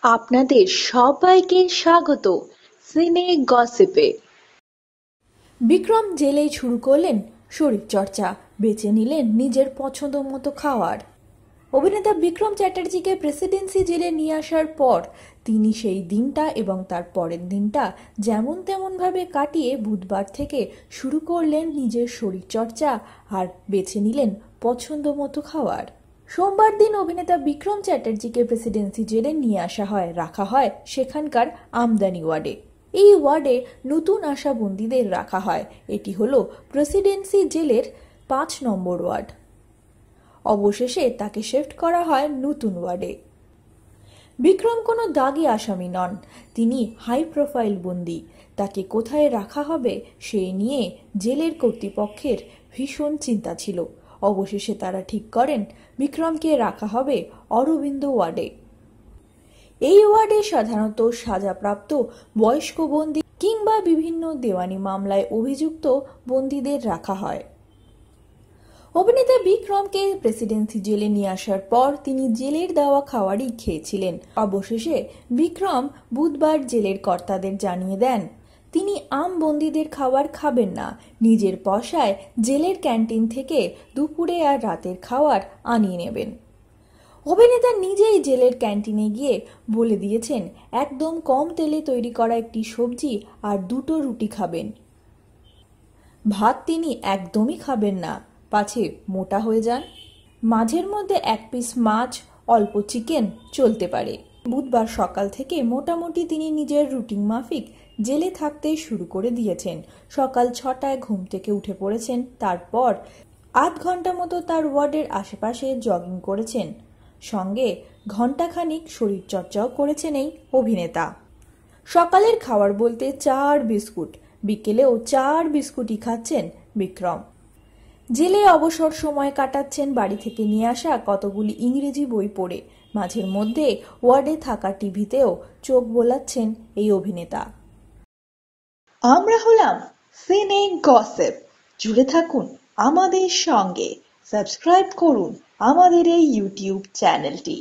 আপনাদের সবাইকে স্বাগত সিনে গসিপে। বিক্রম জেলেই শুরু করলেন শরীরচর্চা, বেছে নিলেন নিজের পছন্দ মতো খাওয়ার। অভিনেতা বিক্রম চ্যাটার্জিকে প্রেসিডেন্সি জেলে নিয়ে আসার পর তিনি সেই দিনটা এবং তার পরের দিনটা যেমন তেমনভাবে কাটিয়ে বুধবার থেকে শুরু করলেন নিজের শরীরচর্চা আর বেছে নিলেন পছন্দ মতো খাওয়ার। সোমবার দিন অভিনেতা বিক্রম চ্যাটার্জিকে প্রেসিডেন্সি জেলে নিয়ে রাখা হয় সেখানকার আমদানি ওয়ার্ডে। এই ওয়ার্ডে নতুন আসা বন্দীদের রাখা হয়। এটি হলো প্রেসিডেন্সি জেলের ৫ নম্বর ওয়ার্ড। অবশেষে তাকে শিফট করা হয় নতুন ওয়ার্ডে। বিক্রম কোনো দাগী আসামি নন, তিনি হাই প্রোফাইল বন্দী। তাকে কোথায় রাখা হবে সে নিয়ে জেলের কর্তৃপক্ষের ভীষণ চিন্তা ছিল। অবশেষে তারা ঠিক করেন বিক্রমকে রাখা হবে অরবিন্দ ওয়ার্ডে। এই ওয়ার্ডে সাধারণত সাজাপ্রাপ্ত বয়স্ক বন্দী কিংবা বিভিন্ন দেওয়ানি মামলায় অভিযুক্ত বন্দীদের রাখা হয়। অভিনেতা বিক্রমকে প্রেসিডেন্সি জেলে নিয়ে আসার পর তিনি জেলের দেওয়া খাবারই খেয়েছিলেন। অবশেষে বিক্রম বুধবার জেলের কর্তাদের জানিয়ে দেন তিনি আম বন্দীদের খাবার খাবেন না, নিজের পয়সায় জেলের ক্যান্টিন থেকে দুপুরে আর রাতের খাবার আনিয়ে নেবেন। অভিনেতা নিজেই জেলের ক্যান্টিনে গিয়ে বলে দিয়েছেন একদম কম তেলে তৈরি করা একটি সবজি আর 2টো রুটি খাবেন। ভাত তিনি একদমই খাবেন না, পাছে মোটা হয়ে যান। মাঝের মধ্যে 1 পিস মাছ, অল্প চিকেন চলতে পারে। বুধবার সকাল থেকে মোটামুটি তিনি নিজের রুটিন মাফিক জেলে থাকতে শুরু করে দিয়েছেন। সকাল 6টায় ঘুম থেকে উঠে পড়েছেন, তারপর আধ ঘন্টা মতো তার ওয়ার্ডের আশেপাশে জগিং করেছেন, সঙ্গে ঘণ্টাখানিক শরীরচর্চাও করেছেন এই অভিনেতা। সকালের খাবার বলতে চা আর বিস্কুট, বিকেলেও চা আর বিস্কুটই খাচ্ছেন বিক্রম। জেলে অবসর সময় কাটাচ্ছেন বাড়ি থেকে নিয়ে আসা কতগুলি ইংরেজি বই পড়ে। মাঝের মধ্যে ওয়ার্ডে থাকা টিভিতেও চোখ বোলাচ্ছেন এই অভিনেতা। আমরা হলাম সিনে গসিপ। জুড়ে থাকুন আমাদের সঙ্গে, সাবস্ক্রাইব করুন আমাদের এই ইউটিউব চ্যানেলটি।